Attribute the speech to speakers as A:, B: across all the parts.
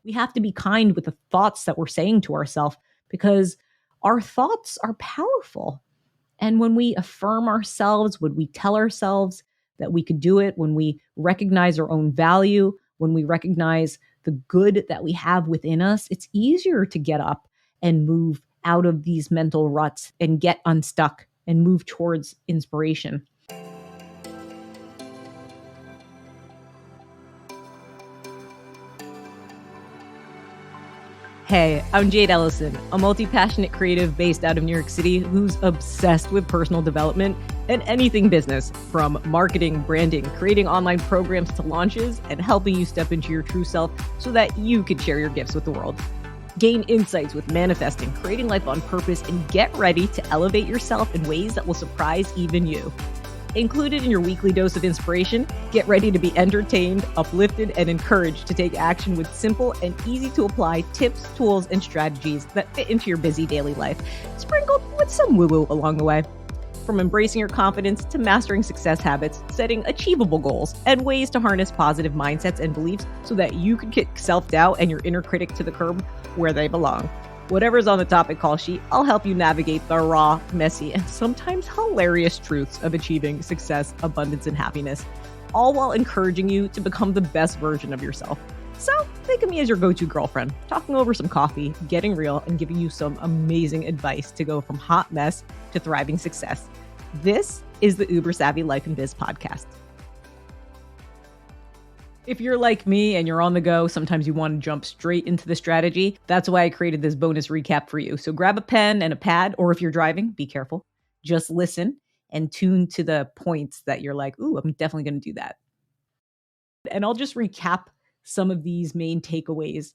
A: We have to be kind with the thoughts that we're saying to ourselves because our thoughts are powerful. And when we affirm ourselves, when we tell ourselves that we could do it, when we recognize our own value, when we recognize the good that we have within us, it's easier to get up and move out of these mental ruts and get unstuck and move towards inspiration. Hey, I'm Jade Elysan, a multi-passionate creative based out of New York City who's obsessed with personal development and anything business, from marketing, branding, creating online programs to launches, and helping you step into your true self so that you can share your gifts with the world. Gain insights with manifesting, creating life on purpose, and get ready to elevate yourself in ways that will surprise even you. Included in your weekly dose of inspiration, get ready to be entertained, uplifted, and encouraged to take action with simple and easy to apply tips, tools, and strategies that fit into your busy daily life, sprinkled with some woo-woo along the way. From embracing your confidence to mastering success habits, setting achievable goals, and ways to harness positive mindsets and beliefs so that you can kick self-doubt and your inner critic to the curb where they belong. Whatever's on the topic call sheet, I'll help you navigate the raw, messy, and sometimes hilarious truths of achieving success, abundance, and happiness, all while encouraging you to become the best version of yourself. So think of me as your go-to girlfriend, talking over some coffee, getting real, and giving you some amazing advice to go from hot mess to thriving success. This is the Uber Savvy Life Biz podcast. If you're like me and you're on the go, sometimes you want to jump straight into the strategy. That's why I created this bonus recap for you. So grab a pen and a pad, or if you're driving, be careful. Just listen and tune to the points that you're like, ooh, I'm definitely going to do that. And I'll just recap some of these main takeaways.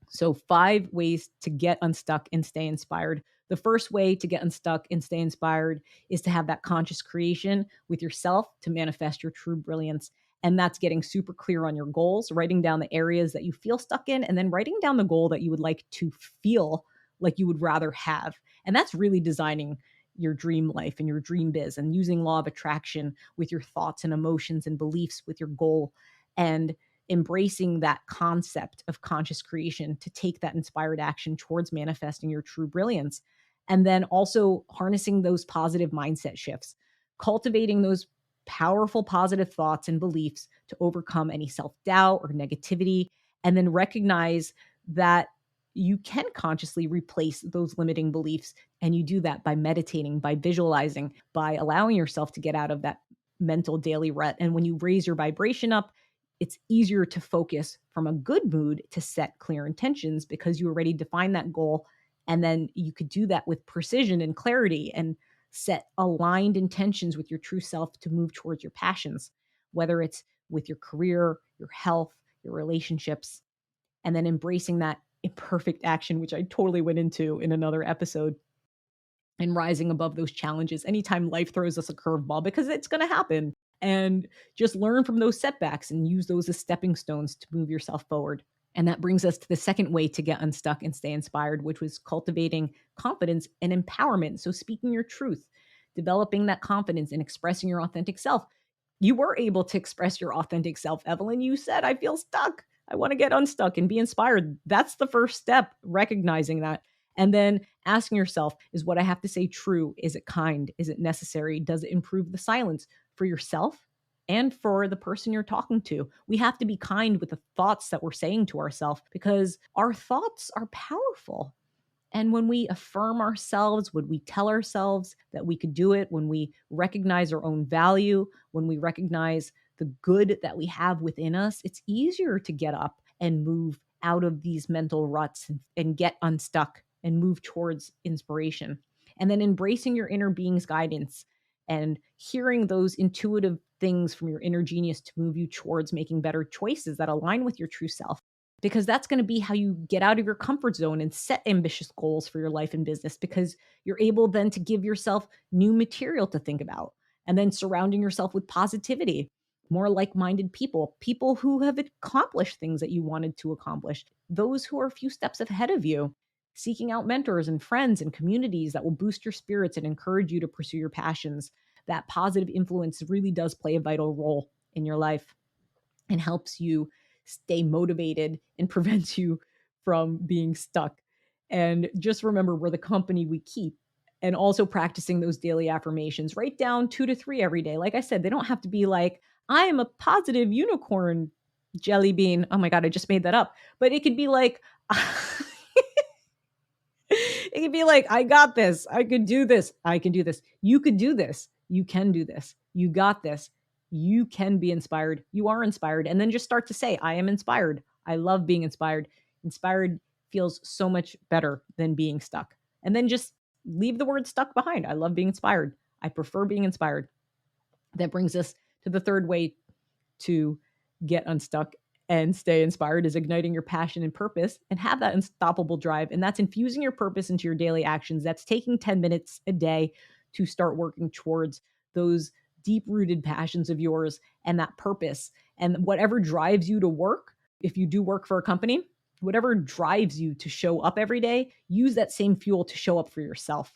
A: So 5 ways to get unstuck and stay inspired. The first way to get unstuck and stay inspired is to have that conscious creation with yourself to manifest your true brilliance. And that's getting super clear on your goals, writing down the areas that you feel stuck in, and then writing down the goal that you would like to feel like you would rather have. And that's really designing your dream life and your dream biz and using law of attraction with your thoughts and emotions and beliefs with your goal, and embracing that concept of conscious creation to take that inspired action towards manifesting your true brilliance. And then also harnessing those positive mindset shifts, cultivating those powerful positive thoughts and beliefs to overcome any self-doubt or negativity, and then recognize that you can consciously replace those limiting beliefs. And you do that by meditating, by visualizing, by allowing yourself to get out of that mental daily rut. And when you raise your vibration up, it's easier to focus from a good mood to set clear intentions because you already defined that goal. And then you could do that with precision and clarity and set aligned intentions with your true self to move towards your passions, whether it's with your career, your health, your relationships, and then embracing that imperfect action, which I totally went into in another episode, and rising above those challenges anytime life throws us a curveball, because it's going to happen. And just learn from those setbacks and use those as stepping stones to move yourself forward. And that brings us to the second way to get unstuck and stay inspired, which was cultivating confidence and empowerment. So speaking your truth, developing that confidence and expressing your authentic self. You were able to express your authentic self, Evelyn. You said, I feel stuck. I want to get unstuck and be inspired. That's the first step, recognizing that. And then asking yourself, is what I have to say true? Is it kind? Is it necessary? Does it improve the silence for yourself and for the person you're talking to? We have to be kind with the thoughts that we're saying to ourselves because our thoughts are powerful. And when we affirm ourselves, when we tell ourselves that we could do it, when we recognize our own value, when we recognize the good that we have within us, it's easier to get up and move out of these mental ruts and get unstuck and move towards inspiration. And then embracing your inner being's guidance and hearing those intuitive things from your inner genius to move you towards making better choices that align with your true self. Because that's going to be how you get out of your comfort zone and set ambitious goals for your life and business, because you're able then to give yourself new material to think about, and then surrounding yourself with positivity, more like-minded people, people who have accomplished things that you wanted to accomplish, those who are a few steps ahead of you, seeking out mentors and friends and communities that will boost your spirits and encourage you to pursue your passions. That positive influence really does play a vital role in your life and helps you stay motivated and prevents you from being stuck. And just remember, we're the company we keep. And also practicing those daily affirmations. Write down 2 to 3 every day. Like I said, they don't have to be like, I am a positive unicorn jelly bean. Oh my God, I just made that up. But it could be like, it could be like, I got this. I could do this. I can do this. You could do this. You can do this. You got this. You can be inspired. You are inspired. And then just start to say, I am inspired. I love being inspired. Inspired feels so much better than being stuck. And then just leave the word stuck behind. I love being inspired. I prefer being inspired. That brings us to the third way to get unstuck and stay inspired is igniting your passion and purpose and have that unstoppable drive. And that's infusing your purpose into your daily actions. That's taking 10 minutes a day to start working towards those deep rooted passions of yours and that purpose. And whatever drives you to work, if you do work for a company, whatever drives you to show up every day, use that same fuel to show up for yourself.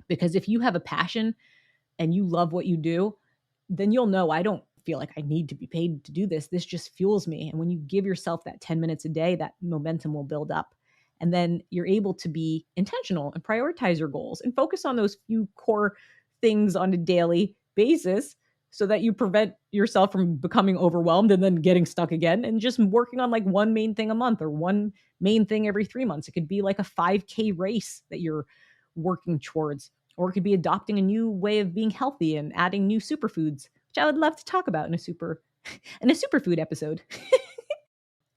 A: Because if you have a passion and you love what you do, then you'll know I don't feel like I need to be paid to do this. This just fuels me. And when you give yourself that 10 minutes a day, that momentum will build up. And then you're able to be intentional and prioritize your goals and focus on those few core things on a daily basis so that you prevent yourself from becoming overwhelmed and then getting stuck again and just working on like one main thing a month or one main thing every 3 months. It could be like a 5K race that you're working towards, or it could be adopting a new way of being healthy and adding new superfoods, which I would love to talk about in a superfood episode.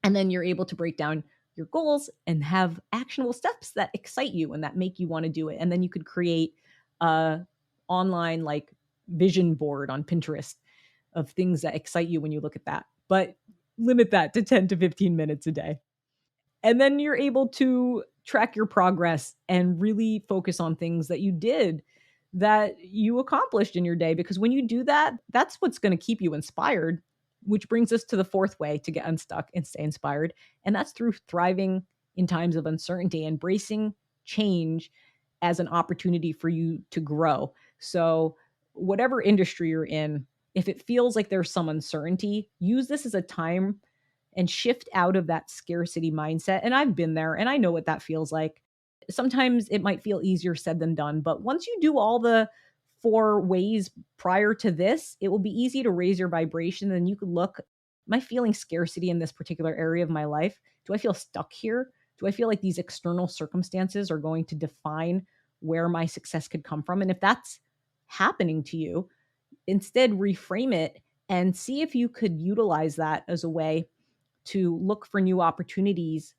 A: And then you're able to break down your goals and have actionable steps that excite you and that make you want to do it. And then you could create a online like vision board on Pinterest of things that excite you when you look at that. But limit that to 10 to 15 minutes a day. And then you're able to track your progress and really focus on things that you did that you accomplished in your day. Because when you do that, that's what's going to keep you inspired, which brings us to the fourth way to get unstuck and stay inspired. And that's through thriving in times of uncertainty, embracing change as an opportunity for you to grow. So, whatever industry you're in, if it feels like there's some uncertainty, use this as a time and shift out of that scarcity mindset. And I've been there and I know what that feels like. Sometimes it might feel easier said than done, but once you do all the 4 ways prior to this, it will be easy to raise your vibration. And you could look, am I feeling scarcity in this particular area of my life? Do I feel stuck here? Do I feel like these external circumstances are going to define where my success could come from? And if that's happening to you, instead reframe it and see if you could utilize that as a way to look for new opportunities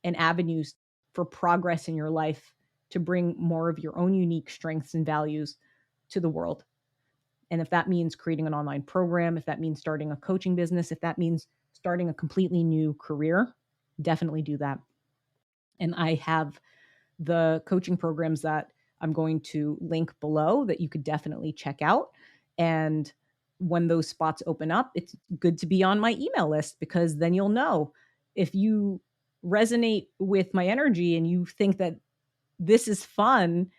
A: and avenues for progress in your life to bring more of your own unique strengths and values to the world. And if that means creating an online program, if that means starting a coaching business, if that means starting a completely new career, definitely do that. And I have the coaching programs that I'm going to link below that you could definitely check out. And when those spots open up, it's good to be on my email list because then you'll know if you resonate with my energy and you think that this is fun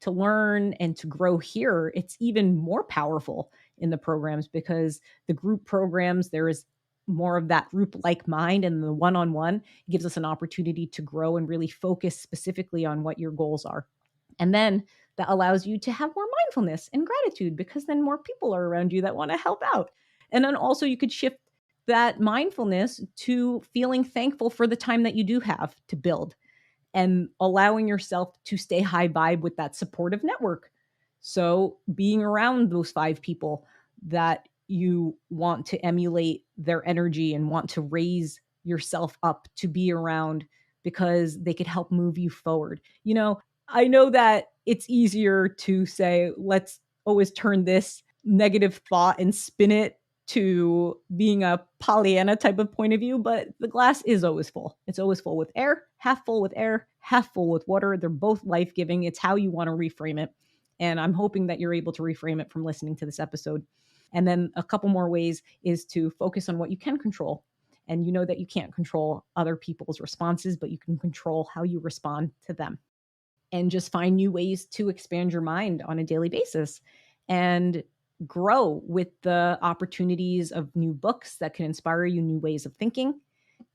A: to learn and to grow here, it's even more powerful in the programs because the group programs, there is more of that group like mind, and the one-on-one gives us an opportunity to grow and really focus specifically on what your goals are. And then that allows you to have more mindfulness and gratitude because then more people are around you that want to help out. And then also you could shift that mindfulness to feeling thankful for the time that you do have to build and allowing yourself to stay high vibe with that supportive network. So being around those 5 people that you want to emulate their energy and want to raise yourself up to be around because they could help move you forward. You know, I know that it's easier to say, let's always turn this negative thought and spin it to being a Pollyanna type of point of view, but the glass is always full. It's always full with air, half full with air, half full with water. They're both life-giving. It's how you want to reframe it. And I'm hoping that you're able to reframe it from listening to this episode. And then a couple more ways is to focus on what you can control. And you know that you can't control other people's responses, but you can control how you respond to them. And just find new ways to expand your mind on a daily basis and grow with the opportunities of new books that can inspire you, new ways of thinking,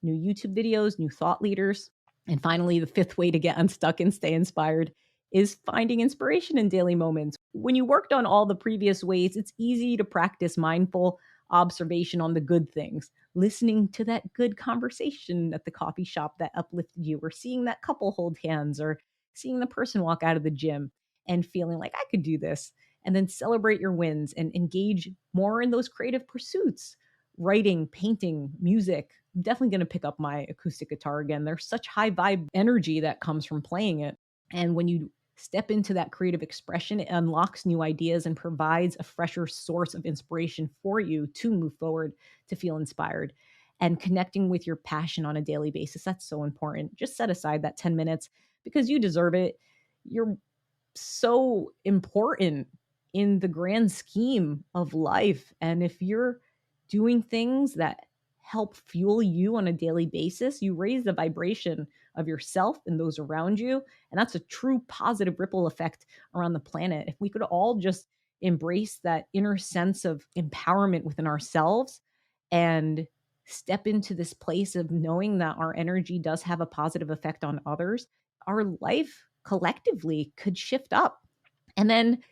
A: new YouTube videos, new thought leaders. And finally, the fifth way to get unstuck and stay inspired is finding inspiration in daily moments. When you worked on all the previous ways, it's easy to practice mindful observation on the good things, listening to that good conversation at the coffee shop that uplifted you, or seeing that couple hold hands, or seeing the person walk out of the gym and feeling like I could do this. And then celebrate your wins and engage more in those creative pursuits, writing, painting, music. I'm definitely going to pick up my acoustic guitar again. There's such high vibe energy that comes from playing it. And when you step into that creative expression, it unlocks new ideas and provides a fresher source of inspiration for you to move forward, to feel inspired. And connecting with your passion on a daily basis, that's so important. Just set aside that 10 minutes because you deserve it. You're so important in the grand scheme of life. And if you're doing things that help fuel you on a daily basis, you raise the vibration of yourself and those around you. And that's a true positive ripple effect around the planet. If we could all just embrace that inner sense of empowerment within ourselves and step into this place of knowing that our energy does have a positive effect on others, our life collectively could shift up. And then,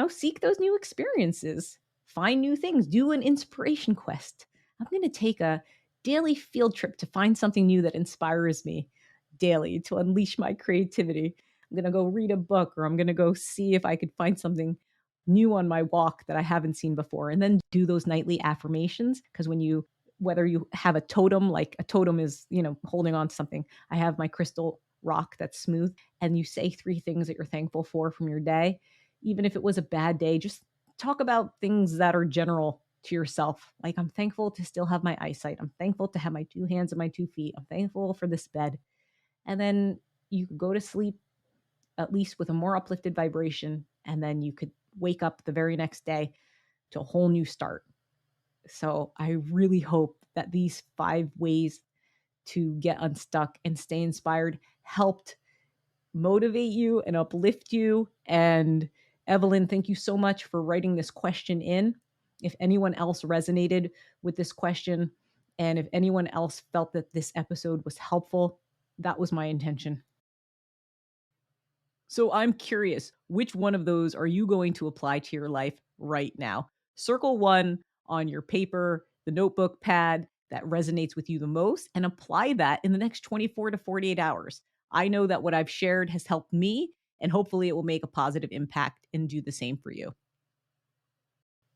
A: seek those new experiences, find new things, do an inspiration quest. I'm going to take a daily field trip to find something new that inspires me daily to unleash my creativity. I'm going to go read a book, or I'm going to go see if I could find something new on my walk that I haven't seen before. And then do those nightly affirmations. Because whether you have a totem, like a totem is, holding on to something. I have my crystal rock that's smooth, and you say 3 things that you're thankful for from your day. Even if it was a bad day, just talk about things that are general to yourself. Like, I'm thankful to still have my eyesight. I'm thankful to have my 2 hands and my 2 feet. I'm thankful for this bed. And then you could go to sleep at least with a more uplifted vibration. And then you could wake up the very next day to a whole new start. So I really hope that these 5 ways to get unstuck and stay inspired helped motivate you and uplift you. And Evelyn, thank you so much for writing this question in. If anyone else resonated with this question, and if anyone else felt that this episode was helpful, that was my intention. So I'm curious, which one of those are you going to apply to your life right now? Circle 1 on your paper, the notebook pad that resonates with you the most, and apply that in the next 24 to 48 hours. I know that what I've shared has helped me, and hopefully it will make a positive impact and do the same for you.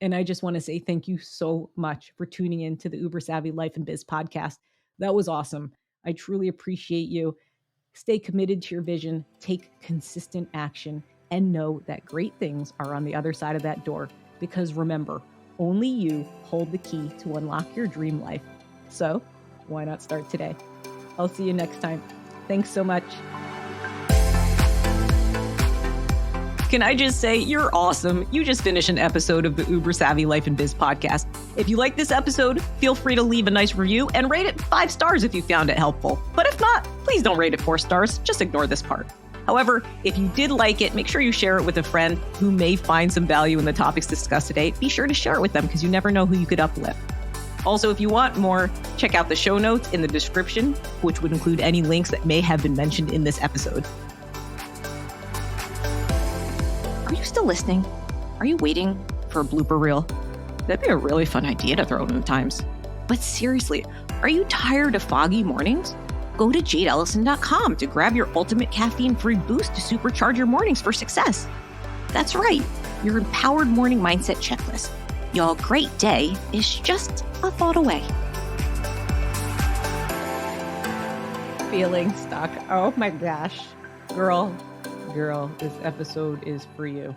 A: And I just want to say thank you so much for tuning in to the Uber Savvy Life and Biz podcast. That was awesome. I truly appreciate you. Stay committed to your vision, take consistent action, and know that great things are on the other side of that door. Because remember, only you hold the key to unlock your dream life. So why not start today? I'll see you next time. Thanks so much. Can I just say, you're awesome. You just finished an episode of the Uber Savvy Life and Biz podcast. If you like this episode, feel free to leave a nice review and rate it 5 stars if you found it helpful. But if not, please don't rate it 4 stars. Just ignore this part. However, if you did like it, make sure you share it with a friend who may find some value in the topics discussed today. Be sure to share it with them because you never know who you could uplift. Also, if you want more, check out the show notes in the description, which would include any links that may have been mentioned in this episode. Are you still listening? Are you waiting for a blooper reel? That'd be a really fun idea to throw in the times. But seriously, are you tired of foggy mornings? Go to jadeelysan.com to grab your ultimate caffeine-free boost to supercharge your mornings for success. That's right, your empowered morning mindset checklist. Your great day is just a thought away. Feeling stuck. Oh my gosh. Girl, this episode is for you.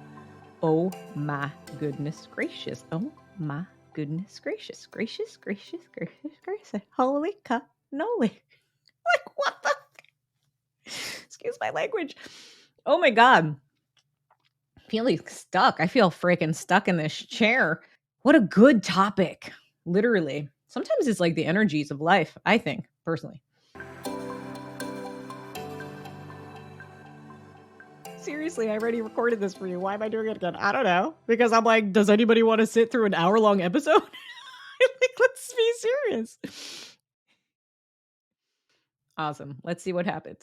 A: Oh my goodness gracious. Oh my goodness gracious. Gracious. Holy cannoli. Like, what the? Excuse my language. Oh my God. Feeling stuck. I feel freaking stuck in this chair. What a good topic. Literally. Sometimes it's like the energies of life, I think, personally. Seriously, I already recorded this for you. Why am I doing it again? I don't know. Because I'm like, does anybody want to sit through an hour-long episode? Like, let's be serious. Awesome. Let's see what happens.